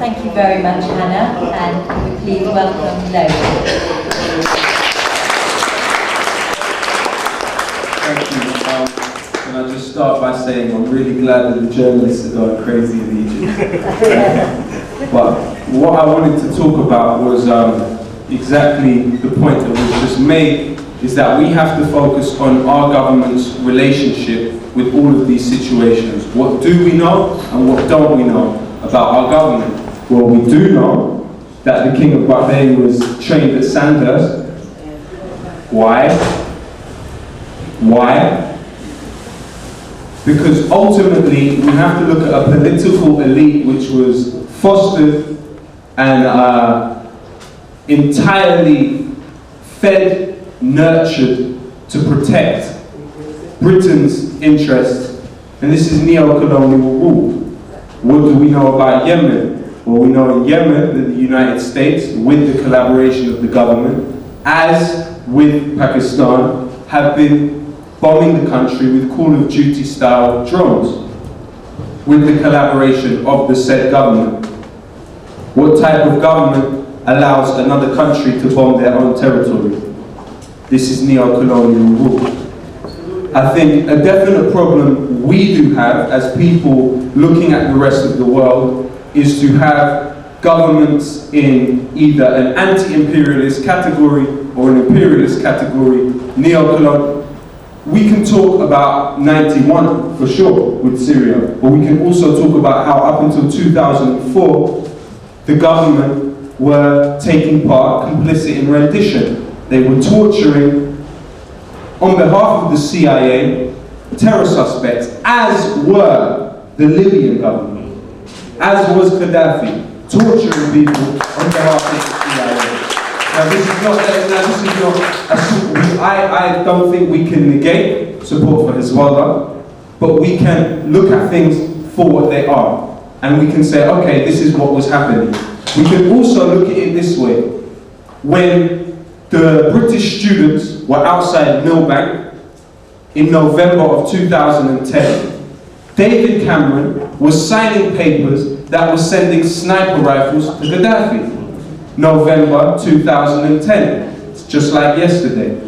Thank you very much, Hannah, and can we please welcome Lowkey. Thank you. Can I just start by saying I'm really glad that the journalists are going crazy in Egypt. But what I wanted to talk about was exactly the point that was just made, is that we have to focus on our government's relationship with all of these situations. What do we know and what don't we know about our government? Well, we do know that the King of Bahrain was trained at Sandhurst. Why? Why? Because ultimately we have to look at a political elite which was fostered and entirely fed, nurtured to protect Britain's interests, and this is neo-colonial rule. What do we know about Yemen? Well, we know in Yemen that the United States, with the collaboration of the government, as with Pakistan, have been bombing the country with Call of Duty style drones, with the collaboration of the said government. What type of government allows another country to bomb their own territory? This is neo-colonial rule. I think a definite problem we do have as people looking at the rest of the world is to have governments in either an anti-imperialist category or an imperialist category, neo-colonial. We can talk about 91 for sure with Syria, but we can also talk about how up until 2004 the government were taking part, complicit in rendition. They were torturing, on behalf of the CIA, terror suspects, as were the Libyan government, as was Gaddafi, torturing people on behalf of the CIA. Now this is not I don't think we can negate support for Hezbollah, but we can look at things for what they are. And we can say, okay, this is what was happening. We can also look at it this way. When the British students were outside Millbank in November of 2010, David Cameron was signing papers that were sending sniper rifles to Gaddafi. November 2010. It's just like yesterday.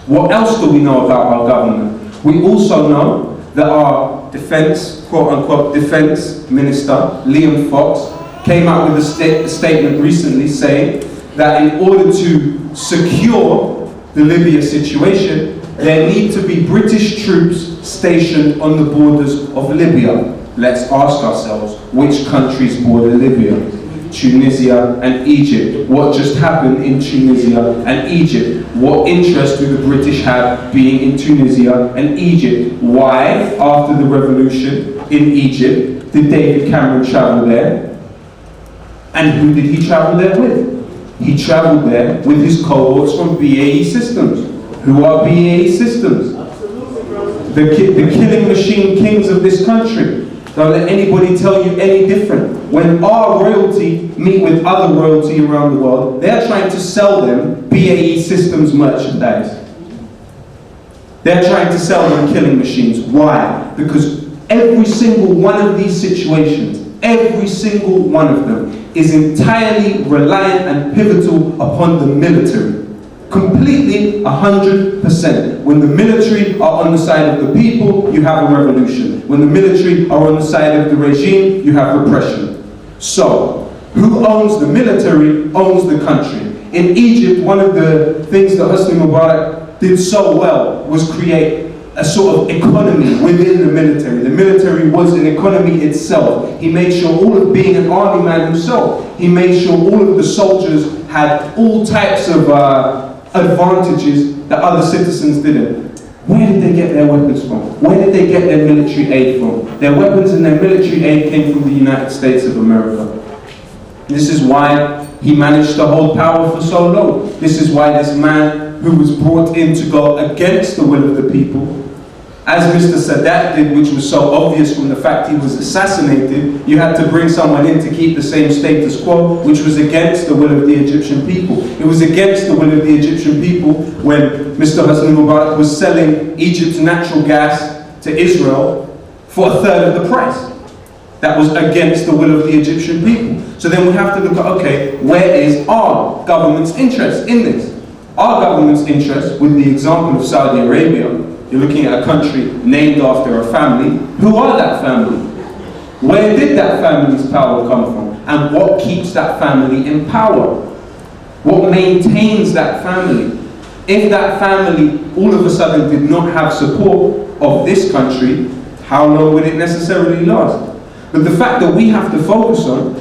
What else do we know about our government? We also know that our defense, quote-unquote defense minister, Liam Fox, came out with a statement recently saying that in order to secure the Libya situation, there need to be British troops stationed on the borders of Libya. Let's ask ourselves, which countries border Libya? Tunisia and Egypt. What just happened in Tunisia and Egypt? What interest do the British have being in Tunisia and Egypt? Why, after the revolution in Egypt, did David Cameron travel there? And who did he travel there with? He traveled there with his cohorts from BAE Systems. Who are BAE Systems? The killing machine kings of this country. Don't let anybody tell you any different. When our royalty meet with other royalty around the world, they're trying to sell them BAE Systems merchandise. They're trying to sell them killing machines. Why? Because every single one of these situations, every single one of them, is entirely reliant and pivotal upon the military. Completely, 100%. When the military are on the side of the people, you have a revolution. When the military are on the side of the regime, you have repression. So, who owns the military owns the country. In Egypt, one of the things that Hosni Mubarak did so well was create a sort of economy within the military. The military was an economy itself. He made sure all of being an army man himself, he made sure all of the soldiers had all types of advantages that other citizens didn't. Where did they get their weapons from? Where did they get their military aid from? Their weapons and their military aid came from the United States of America. This is why he managed to hold power for so long. This is why this man who was brought in to go against the will of the people, as Mr. Sadat did, which was so obvious from the fact he was assassinated, you had to bring someone in to keep the same status quo, which was against the will of the Egyptian people. It was against the will of the Egyptian people when Mr. Hosni Mubarak was selling Egypt's natural gas to Israel for 1/3 of the price. that was against the will of the Egyptian people. So then we have to look at, okay, where is our government's interest in this? Our government's interest, with the example of Saudi Arabia, you're looking at a country named after a family. Who are that family? Where did that family's power come from? And what keeps that family in power? What maintains that family? If that family all of a sudden did not have support of this country, how long would it necessarily last? But the fact that we have to focus on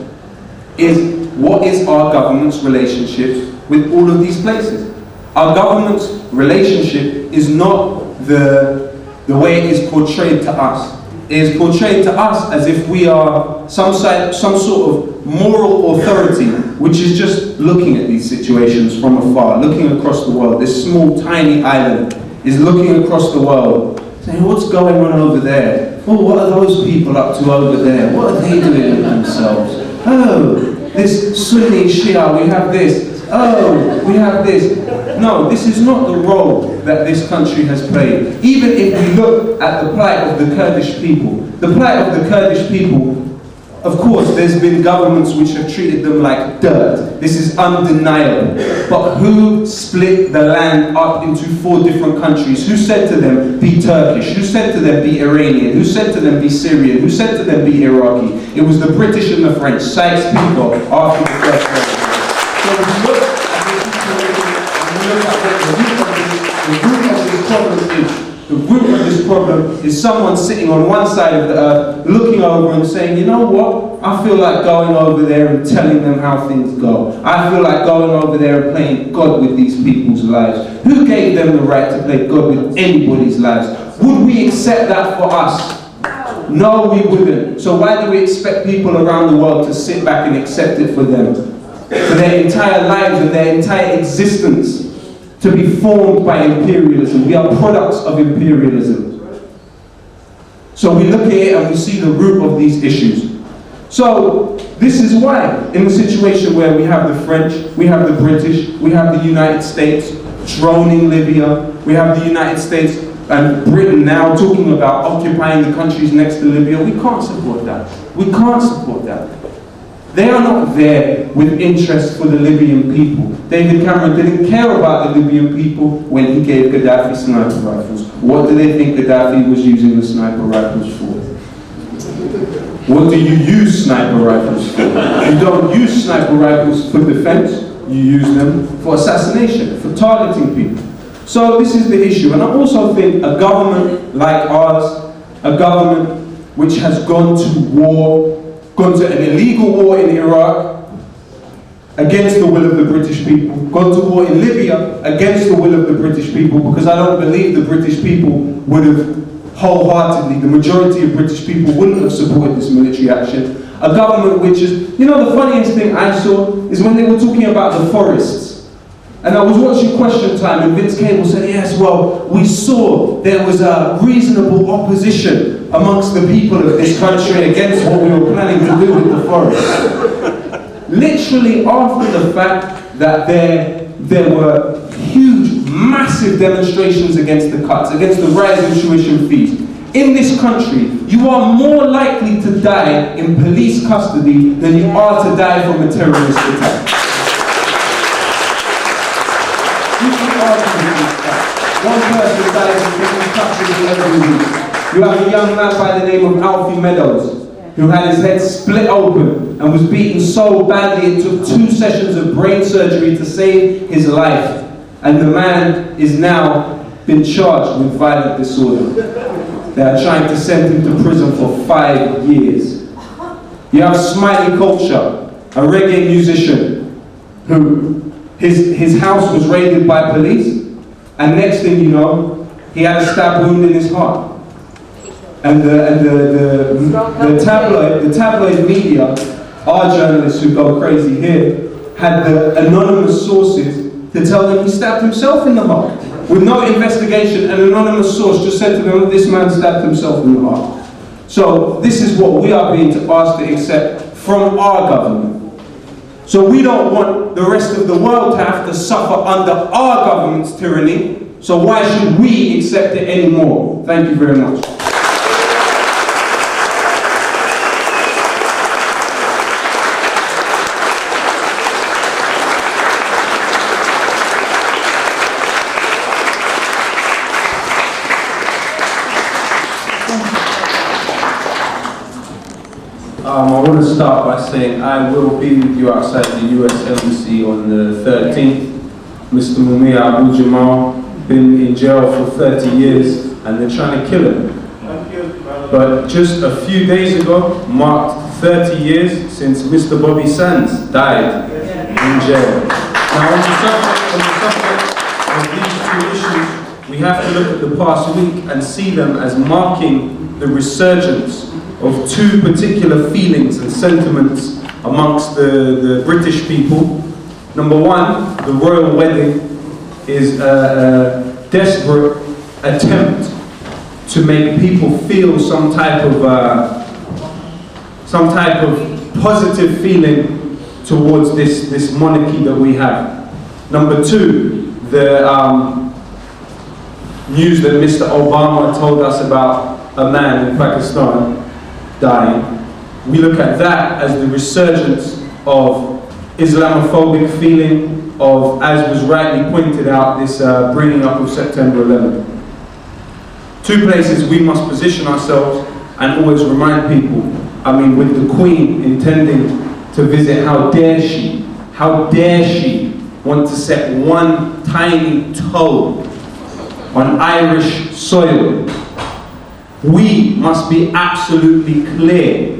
is what is our government's relationship with all of these places. Our government's relationship is not the way it is portrayed to us. It is portrayed to us as if we are some sort of moral authority, which is just looking at these situations from afar, looking across the world. This small, tiny island is looking across the world, saying, what's going on over there? Oh, what are those people up to over there? What are they doing with themselves? Oh, this Sunni Shia, we have this. Oh, we have this. No, this is not the role that this country has played. Even if we look at the plight of the Kurdish people, the plight of the Kurdish people, of course, there's been governments which have treated them like dirt. This is undeniable. But who split the land up into 4 different countries? Who said to them, be Turkish? Who said to them, be Iranian? Who said to them, be Syrian? Who said to them, be Iraqi? It was the British and the French, Sykes-Picot, after the First World War. So if you look at this situation, and you look at what the root of this problem is someone sitting on one side of the earth, looking over and saying, you know what, I feel like going over there and telling them how things go. I feel like going over there and playing God with these people's lives. Who gave them the right to play God with anybody's lives? Would we accept that for us? No, we wouldn't. So why do we expect people around the world to sit back and accept it for them? For their entire lives and their entire existence to be formed by imperialism. We are products of imperialism. So we look at it and we see the root of these issues. So this is why, in the situation where we have the French, we have the British, we have the United States droning Libya, we have the United States and Britain now talking about occupying the countries next to Libya, we can't support that. We can't support that. They are not there with interest for the Libyan people. David Cameron didn't care about the Libyan people when he gave Gaddafi sniper rifles. What do they think Gaddafi was using the sniper rifles for? What do you use sniper rifles for? You don't use sniper rifles for defense, you use them for assassination, for targeting people. So this is the issue. And I also think a government like ours, a government which has gone to war, gone to an illegal war in Iraq against the will of the British people, gone to war in Libya against the will of the British people, because I don't believe the British people would have wholeheartedly, the majority of British people wouldn't have supported this military action. A government which is, you know, the funniest thing I saw is when they were talking about the forests. And I was watching Question Time and Vince Cable said, yes, well, we saw there was a reasonable opposition amongst the people of this country against what we were planning to do with the forest. Literally after the fact that there were huge, massive demonstrations against the cuts, against the rise in tuition fees. In this country, you are more likely to die in police custody than you are to die from a terrorist attack. One person dies in police custody every week. You have a young man by the name of Alfie Meadows, who had his head split open and was beaten so badly it took 2 sessions of brain surgery to save his life. And the man is now been charged with violent disorder. They are trying to send him to prison for 5 years. You have Smiley Culture, a reggae musician, who his house was raided by police, and next thing you know, he had a stab wound in his heart. And the tabloid media, our journalists who go crazy here, had the anonymous sources to tell them he stabbed himself in the heart. With no investigation, an anonymous source just said to them, this man stabbed himself in the heart. So this is what we are being asked to accept from our government. So we don't want the rest of the world to have to suffer under our government's tyranny. So why should we accept it anymore? Thank you very much. I want to start by saying I will be with you outside the US Embassy on the 13th. Mr. Mumia Abu Jamal been in jail for 30 years and they're trying to kill him. But just a few days ago marked 30 years since Mr. Bobby Sands died in jail. Now on the subject of these two issues, we have to look at the past week and see them as marking the resurgence of two particular feelings and sentiments amongst the British people. Number one, the royal wedding is a desperate attempt to make people feel some type of positive feeling towards this monarchy that we have. Number two, the news that Mr. Obama told us about a man in Pakistan dying. We look at that as the resurgence of Islamophobic feeling of, as was rightly pointed out, this bringing up of September 11th. Two places we must position ourselves and always remind people. I mean, with the Queen intending to visit, how dare she want to set one tiny toe on Irish soil. We must be absolutely clear.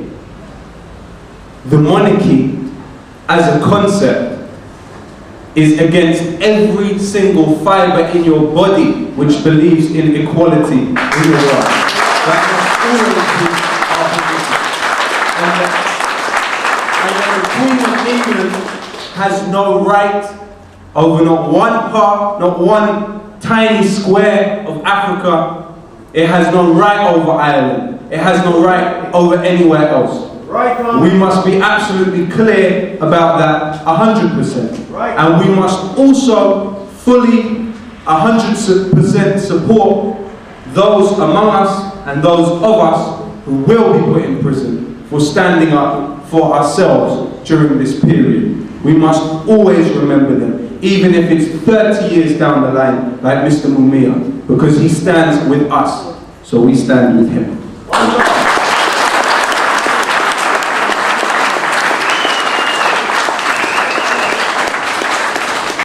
The monarchy as a concept is against every single fibre in your body which believes in equality in your life. That must always be our position. And the Queen of England has no right over not one part, not one tiny square of Africa. It has no right over Ireland. It has no right over anywhere else. We must be absolutely clear about that 100%. And we must also fully 100% support those among us and those of us who will be put in prison for standing up for ourselves during this period. We must always remember them, even if it's 30 years down the line, like Mr. Mumia, because he stands with us, so we stand with him.